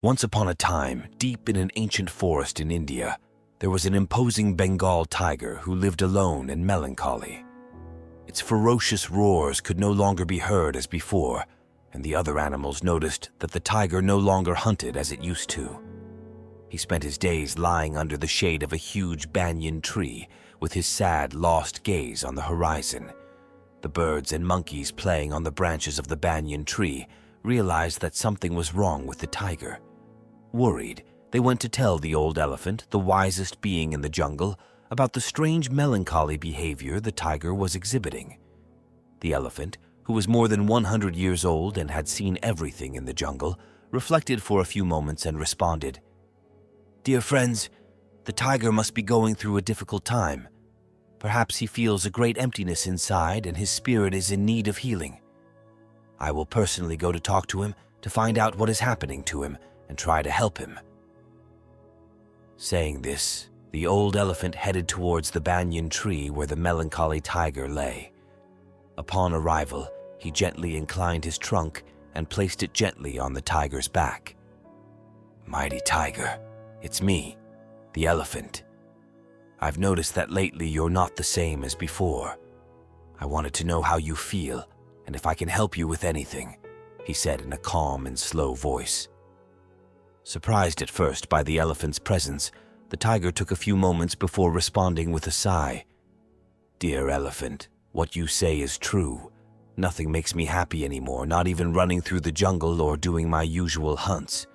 Once upon a time, deep in an ancient forest in India, there was an imposing Bengal tiger who lived alone and melancholy. Its ferocious roars could no longer be heard as before, and the other animals noticed that the tiger no longer hunted as it used to. He spent his days lying under the shade of a huge banyan tree, with his sad, lost gaze on the horizon. The birds and monkeys playing on the branches of the banyan tree realized that something was wrong with the tiger. Worried, they went to tell the old elephant, the wisest being in the jungle, about the strange melancholy behavior the tiger was exhibiting. The elephant, who was more than 100 years old and had seen everything in the jungle, reflected for a few moments and responded, "Dear friends, the tiger must be going through a difficult time. Perhaps he feels a great emptiness inside and his spirit is in need of healing. I will personally go to talk to him to find out what is happening to him and try to help him." Saying this, the old elephant headed towards the banyan tree where the melancholy tiger lay. Upon arrival, he gently inclined his trunk and placed it gently on the tiger's back. "Mighty tiger, it's me, the elephant. I've noticed that lately you're not the same as before. I wanted to know how you feel and if I can help you with anything," he said in a calm and slow voice. Surprised at first by the elephant's presence, the tiger took a few moments before responding with a sigh. "Dear elephant, what you say is true. Nothing makes me happy anymore, not even running through the jungle or doing my usual hunts.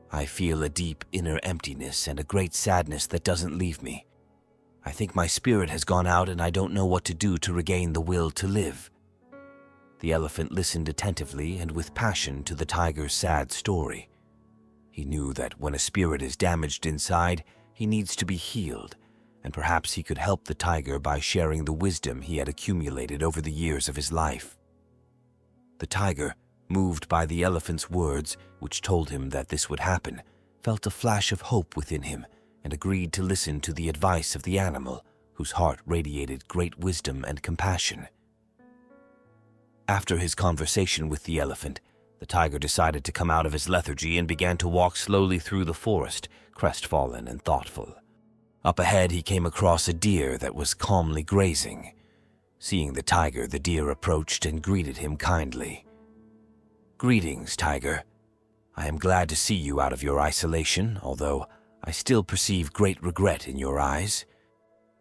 I feel a deep inner emptiness and a great sadness that doesn't leave me. I think my spirit has gone out and I don't know what to do to regain the will to live." The elephant listened attentively and with passion to the tiger's sad story. He knew that when a spirit is damaged inside, he needs to be healed, and perhaps he could help the tiger by sharing the wisdom he had accumulated over the years of his life. The tiger, moved by the elephant's words, which told him that this would happen, felt a flash of hope within him and agreed to listen to the advice of the animal, whose heart radiated great wisdom and compassion. After his conversation with the elephant, the tiger decided to come out of his lethargy and began to walk slowly through the forest, crestfallen and thoughtful. Up ahead, he came across a deer that was calmly grazing. Seeing the tiger, the deer approached and greeted him kindly. "Greetings, tiger. I am glad to see you out of your isolation, although I still perceive great regret in your eyes.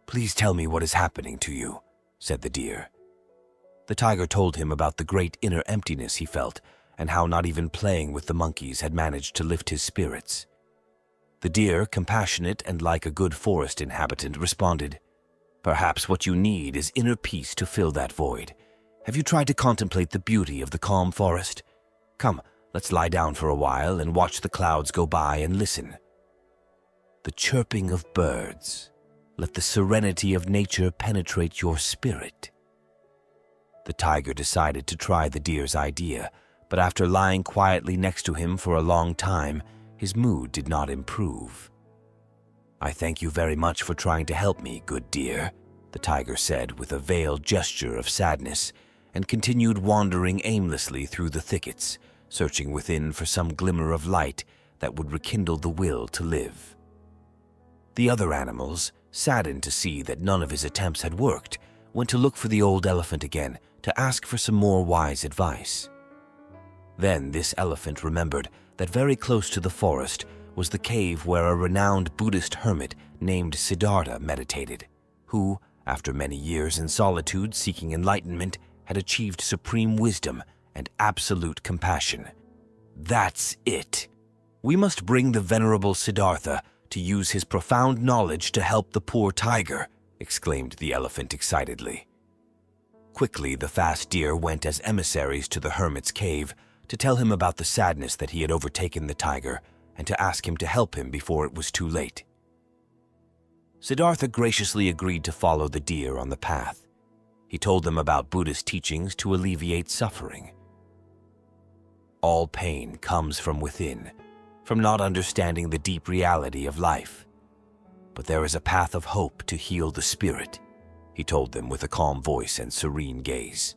Please tell me what is happening to you," said the deer. The tiger told him about the great inner emptiness he felt and how not even playing with the monkeys had managed to lift his spirits. The deer, compassionate and like a good forest inhabitant, responded, "Perhaps what you need is inner peace to fill that void. Have you tried to contemplate the beauty of the calm forest? Come, let's lie down for a while and watch the clouds go by and listen. The chirping of birds. Let the serenity of nature penetrate your spirit." The tiger decided to try the deer's idea, but after lying quietly next to him for a long time, his mood did not improve. "I thank you very much for trying to help me, good deer," the tiger said with a veiled gesture of sadness, and continued wandering aimlessly through the thickets, searching within for some glimmer of light that would rekindle the will to live. The other animals, saddened to see that none of his attempts had worked, went to look for the old elephant again to ask for some more wise advice. Then this elephant remembered that very close to the forest was the cave where a renowned Buddhist hermit named Siddhartha meditated, who, after many years in solitude seeking enlightenment, had achieved supreme wisdom and absolute compassion. "That's it! We must bring the venerable Siddhartha to use his profound knowledge to help the poor tiger," exclaimed the elephant excitedly. Quickly, the fast deer went as emissaries to the hermit's cave to tell him about the sadness that he had overtaken the tiger and to ask him to help him before it was too late. Siddhartha graciously agreed to follow the deer on the path. He told them about Buddhist teachings to alleviate suffering. All pain comes from within, from not understanding the deep reality of life. But there is a path of hope to heal the spirit, he told them with a calm voice and serene gaze.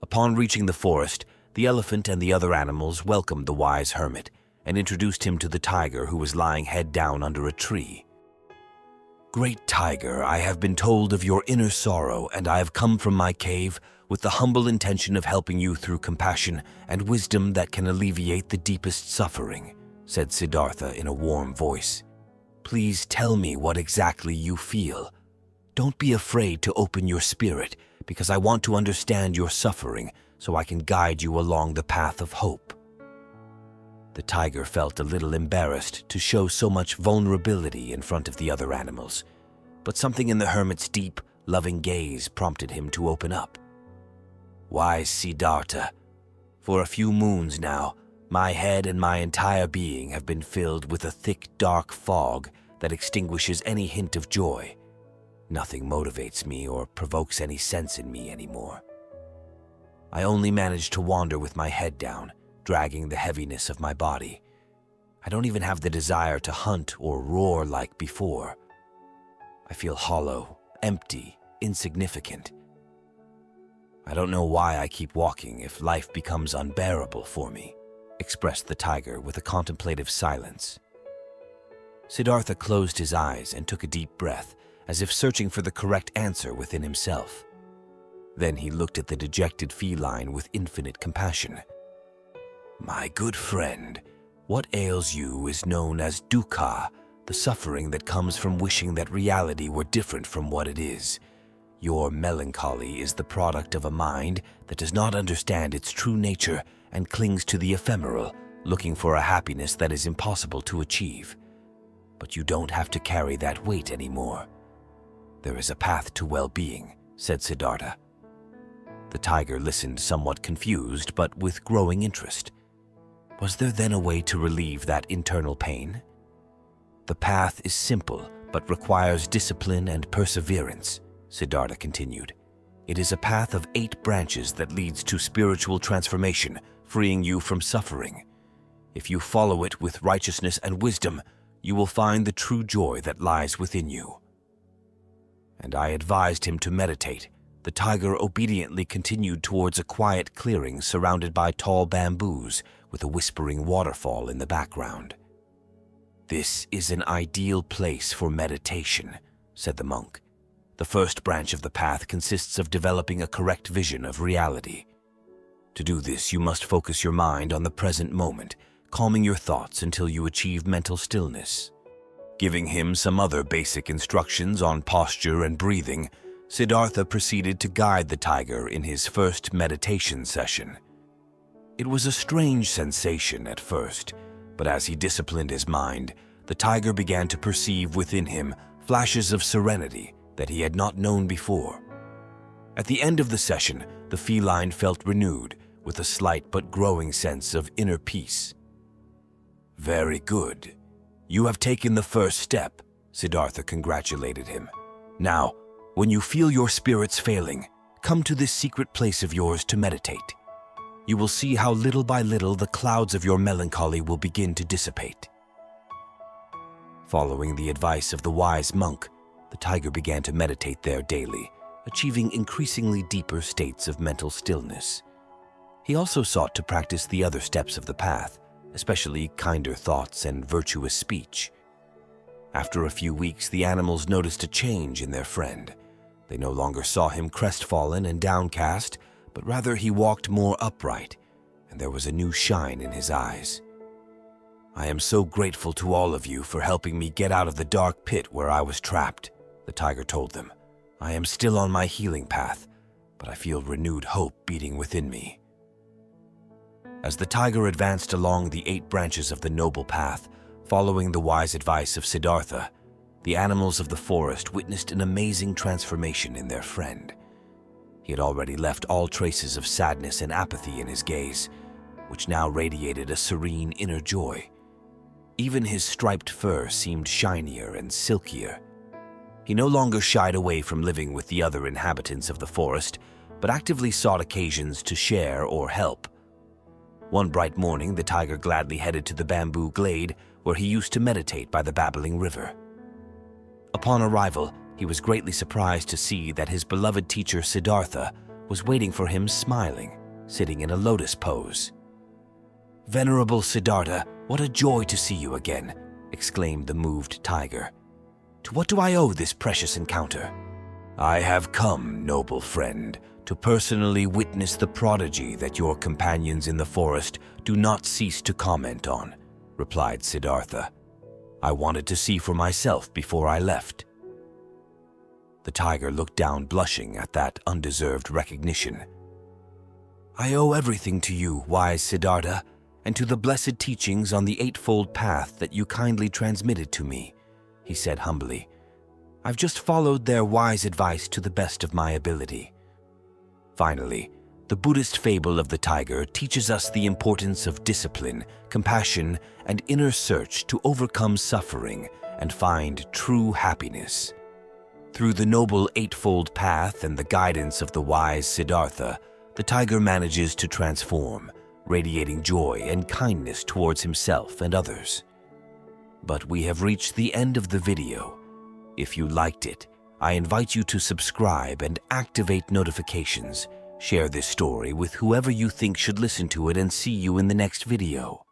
Upon reaching the forest, the elephant and the other animals welcomed the wise hermit, and introduced him to the tiger who was lying head down under a tree. "Great tiger, I have been told of your inner sorrow, and I have come from my cave with the humble intention of helping you through compassion and wisdom that can alleviate the deepest suffering," said Siddhartha in a warm voice. "Please tell me what exactly you feel. Don't be afraid to open your spirit, because I want to understand your suffering so I can guide you along the path of hope." The tiger felt a little embarrassed to show so much vulnerability in front of the other animals, but something in the hermit's deep, loving gaze prompted him to open up. "Wise Siddhartha, for a few moons now, my head and my entire being have been filled with a thick, dark fog that extinguishes any hint of joy. Nothing motivates me or provokes any sense in me anymore. I only manage to wander with my head down, dragging the heaviness of my body. I don't even have the desire to hunt or roar like before. I feel hollow, empty, insignificant. I don't know why I keep walking if life becomes unbearable for me," expressed the tiger with a contemplative silence. Siddhartha closed his eyes and took a deep breath, as if searching for the correct answer within himself. Then he looked at the dejected feline with infinite compassion. "My good friend, what ails you is known as dukkha, the suffering that comes from wishing that reality were different from what it is. Your melancholy is the product of a mind that does not understand its true nature and clings to the ephemeral, looking for a happiness that is impossible to achieve. But you don't have to carry that weight anymore. There is a path to well-being," said Siddhartha. The tiger listened somewhat confused, but with growing interest. Was there then a way to relieve that internal pain? "The path is simple, but requires discipline and perseverance," Siddhartha continued. "It is a path of 8 branches that leads to spiritual transformation, freeing you from suffering. If you follow it with righteousness and wisdom, you will find the true joy that lies within you." And I advised him to meditate. The tiger obediently continued towards a quiet clearing surrounded by tall bamboos with a whispering waterfall in the background. "This is an ideal place for meditation," said the monk. "The first branch of the path consists of developing a correct vision of reality. To do this, you must focus your mind on the present moment, calming your thoughts until you achieve mental stillness." Giving him some other basic instructions on posture and breathing, Siddhartha proceeded to guide the tiger in his first meditation session. It was a strange sensation at first, but as he disciplined his mind, the tiger began to perceive within him flashes of serenity that he had not known before. At the end of the session, the feline felt renewed, with a slight but growing sense of inner peace. "Very good. You have taken the first step," Siddhartha congratulated him. "Now, when you feel your spirits failing, come to this secret place of yours to meditate. You will see how little by little the clouds of your melancholy will begin to dissipate." Following the advice of the wise monk, the tiger began to meditate there daily, achieving increasingly deeper states of mental stillness. He also sought to practice the other steps of the path, especially kinder thoughts and virtuous speech. After a few weeks, the animals noticed a change in their friend. They no longer saw him crestfallen and downcast, but rather he walked more upright, and there was a new shine in his eyes. "I am so grateful to all of you for helping me get out of the dark pit where I was trapped," the tiger told them. "I am still on my healing path, but I feel renewed hope beating within me." As the tiger advanced along the 8 branches of the noble path, following the wise advice of Siddhartha, the animals of the forest witnessed an amazing transformation in their friend. He had already left all traces of sadness and apathy in his gaze, which now radiated a serene inner joy. Even his striped fur seemed shinier and silkier. He no longer shied away from living with the other inhabitants of the forest, but actively sought occasions to share or help. One bright morning, the tiger gladly headed to the bamboo glade where he used to meditate by the babbling river. Upon arrival, he was greatly surprised to see that his beloved teacher Siddhartha was waiting for him smiling, sitting in a lotus pose. "Venerable Siddhartha, "What a joy to see you again," exclaimed the moved tiger. "To what do I owe this precious encounter?" "I have come, noble friend, to personally witness the prodigy that your companions in the forest do not cease to comment on," replied Siddhartha. "I wanted to see for myself before I left." The tiger looked down, blushing at that undeserved recognition. "I owe everything to you, wise Siddhartha, and to the blessed teachings on the Eightfold Path that you kindly transmitted to me," he said humbly. "I've just followed their wise advice to the best of my ability." Finally, the Buddhist fable of the tiger teaches us the importance of discipline, compassion, and inner search to overcome suffering and find true happiness. Through the noble Eightfold Path and the guidance of the wise Siddhartha, the tiger manages to transform, radiating joy and kindness towards himself and others. But we have reached the end of the video. If you liked it, I invite you to subscribe and activate notifications. Share this story with whoever you think should listen to it, and see you in the next video.